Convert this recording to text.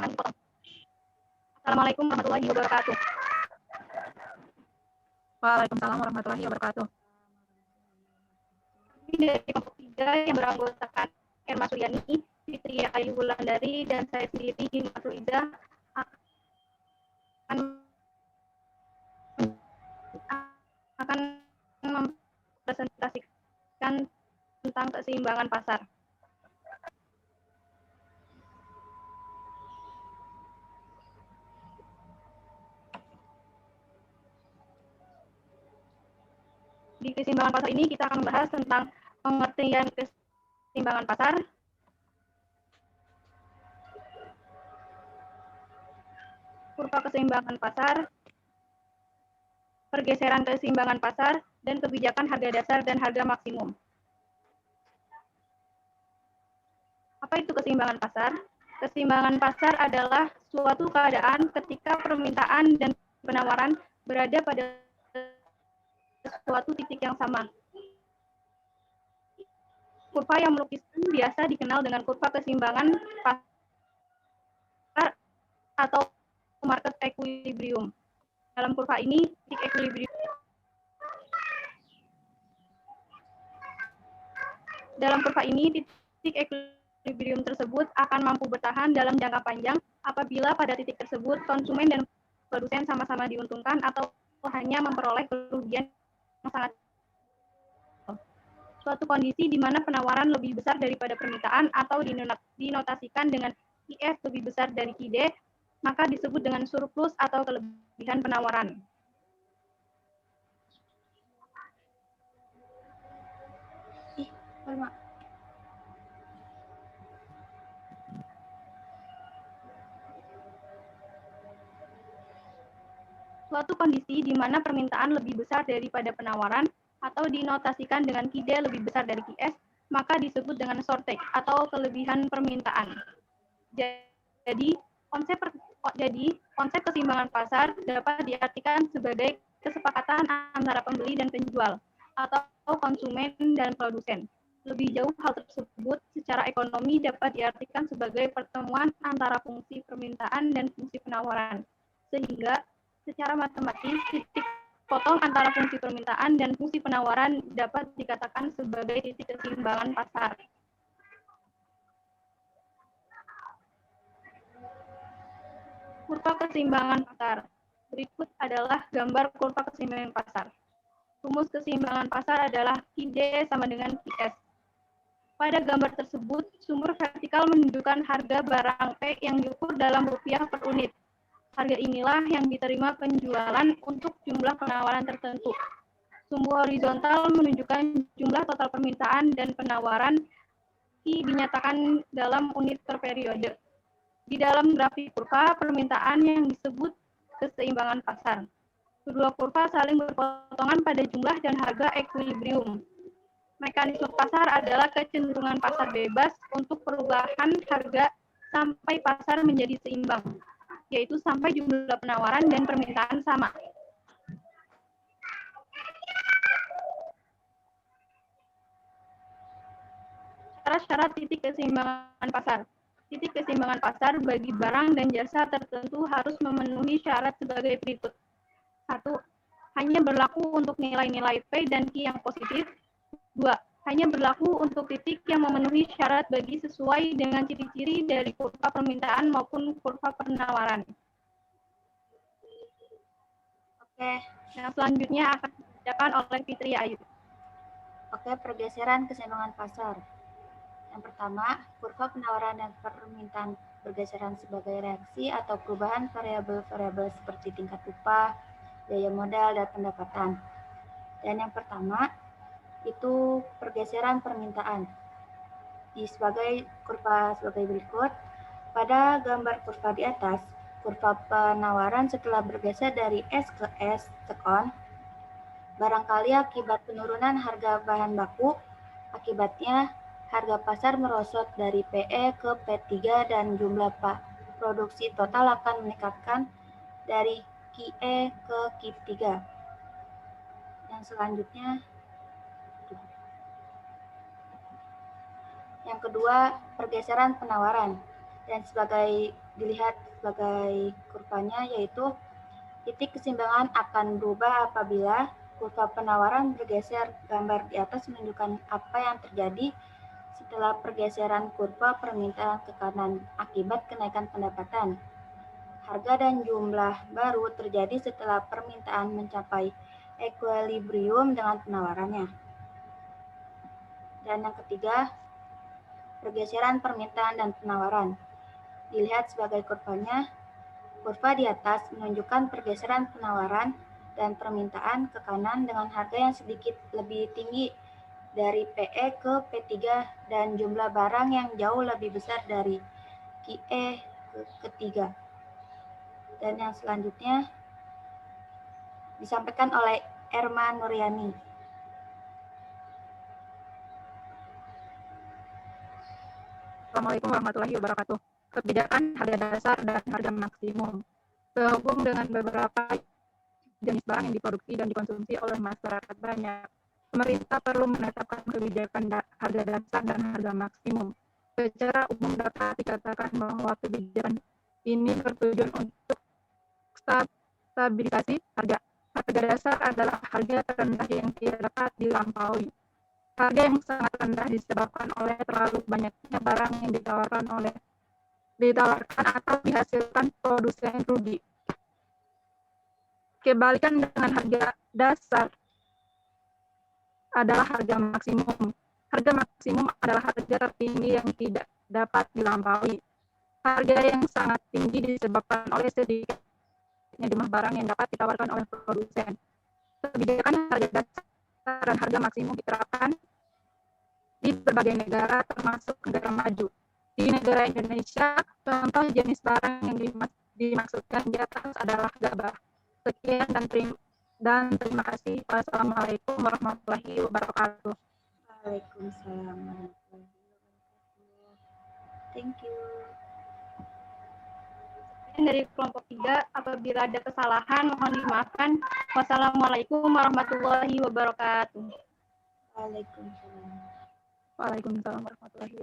Assalamualaikum warahmatullahi wabarakatuh. Waalaikumsalam warahmatullahi wabarakatuh. Ini dari kelompok 3 yang beranggotakan Erma Suryani, Fitri Ayu Wulandari, dan saya sendiri, Himatul Ida, akan mempresentasikan tentang keseimbangan pasar. Di keseimbangan pasar ini kita akan membahas tentang pengertian keseimbangan pasar, kurva keseimbangan pasar, pergeseran keseimbangan pasar, dan kebijakan harga dasar dan harga maksimum. Apa itu keseimbangan pasar? Keseimbangan pasar adalah suatu keadaan ketika permintaan dan penawaran berada pada suatu titik yang sama. Kurva yang melukiskan biasa dikenal dengan kurva keseimbangan pasar atau market equilibrium. Dalam kurva ini, titik equilibrium tersebut akan mampu bertahan dalam jangka panjang apabila pada titik tersebut konsumen dan produsen sama-sama diuntungkan atau hanya memperoleh kerugian yang sangat. Suatu kondisi di mana penawaran lebih besar daripada permintaan atau dinotasikan dengan IF lebih besar dari QD, maka disebut dengan surplus atau kelebihan penawaran. Suatu kondisi di mana permintaan lebih besar daripada penawaran atau dinotasikan dengan QD lebih besar dari QS, maka disebut dengan shortage atau kelebihan permintaan. Jadi, konsep keseimbangan pasar dapat diartikan sebagai kesepakatan antara pembeli dan penjual atau konsumen dan produsen. Lebih jauh, hal tersebut secara ekonomi dapat diartikan sebagai pertemuan antara fungsi permintaan dan fungsi penawaran. Sehingga secara matematis, titik potong antara fungsi permintaan dan fungsi penawaran dapat dikatakan sebagai titik keseimbangan pasar. Kurva keseimbangan pasar. Berikut adalah gambar kurva keseimbangan pasar. Rumus keseimbangan pasar adalah QD sama dengan QS. Pada gambar tersebut, sumber vertikal menunjukkan harga barang P yang diukur dalam rupiah per unit. Harga inilah yang diterima penjualan untuk jumlah penawaran tertentu. Sumber horizontal menunjukkan jumlah total permintaan dan penawaran dinyatakan dalam unit per periode. Di dalam grafik kurva, permintaan yang disebut keseimbangan pasar. Kedua kurva saling berpotongan pada jumlah dan harga equilibrium. Mekanisme pasar adalah kecenderungan pasar bebas untuk perubahan harga sampai pasar menjadi seimbang, yaitu sampai jumlah penawaran dan permintaan sama. Syarat-syarat titik keseimbangan pasar. Titik keseimbangan pasar bagi barang dan jasa tertentu harus memenuhi syarat sebagai berikut. 1. Hanya berlaku untuk nilai-nilai P dan Q yang positif. 2. Hanya berlaku untuk titik yang memenuhi syarat bagi sesuai dengan ciri-ciri dari kurva permintaan maupun kurva penawaran. Oke, yang selanjutnya akan dibacakan oleh Fitri Ayu. Oke, pergeseran keseimbangan pasar. Yang pertama, kurva penawaran dan permintaan bergeseran sebagai reaksi atau perubahan variabel-variabel seperti tingkat upah, biaya modal, dan pendapatan. Dan yang pertama, itu pergeseran permintaan. Sebagai kurva sebagai berikut. Pada gambar kurva di atas, kurva penawaran setelah bergeser dari S ke S sekon, barangkali akibat penurunan harga bahan baku, akibatnya harga pasar merosot dari PE ke P3 dan jumlah produksi total akan meningkatkan dari QE ke Q3. Yang selanjutnya, yang kedua, pergeseran penawaran. Dan sebagai dilihat sebagai kurvanya, yaitu titik keseimbangan akan berubah apabila kurva penawaran bergeser. Gambar di atas menunjukkan apa yang terjadi setelah pergeseran kurva permintaan ke kanan akibat kenaikan pendapatan. Harga dan jumlah baru terjadi setelah permintaan mencapai equilibrium dengan penawarannya. Dan yang ketiga, pergeseran permintaan dan penawaran. Dilihat sebagai kurvanya, kurva di atas menunjukkan pergeseran penawaran dan permintaan ke kanan dengan harga yang sedikit lebih tinggi dari PE ke P3 dan jumlah barang yang jauh lebih besar dari QE ke ketiga. Dan yang selanjutnya disampaikan oleh Erma Nuryani. Assalamualaikum warahmatullahi wabarakatuh. Kebijakan harga dasar dan harga maksimum. Sehubung dengan beberapa jenis barang yang diproduksi dan dikonsumsi oleh masyarakat banyak, pemerintah perlu menetapkan kebijakan harga dasar dan harga maksimum. Secara umum dapat dikatakan bahwa kebijakan ini bertujuan untuk stabilisasi harga. Harga dasar adalah harga terendah yang tidak dapat dilampaui. Harga yang sangat rendah disebabkan oleh terlalu banyaknya barang yang ditawarkan atau dihasilkan produsen rugi. Kebalikan dengan harga dasar adalah harga maksimum. Harga maksimum adalah harga tertinggi yang tidak dapat dilampaui. Harga yang sangat tinggi disebabkan oleh sedikitnya jumlah barang yang dapat ditawarkan oleh produsen. Kebijakan harga dasar dan harga maksimum diterapkan di berbagai negara termasuk negara maju. Di negara Indonesia, contoh jenis barang yang dimaksudkan di atas adalah gabah. Sekian dan terima kasih. Wassalamualaikum warahmatullahi wabarakatuh. Waalaikumsalam warahmatullahi wabarakatuh. Thank you. Dari kelompok 3, apabila ada kesalahan mohon dimaafkan. Wassalamualaikum warahmatullahi wabarakatuh. Waalaikumsalam. Waalaikumsalam warahmatullahi wabarakatuh.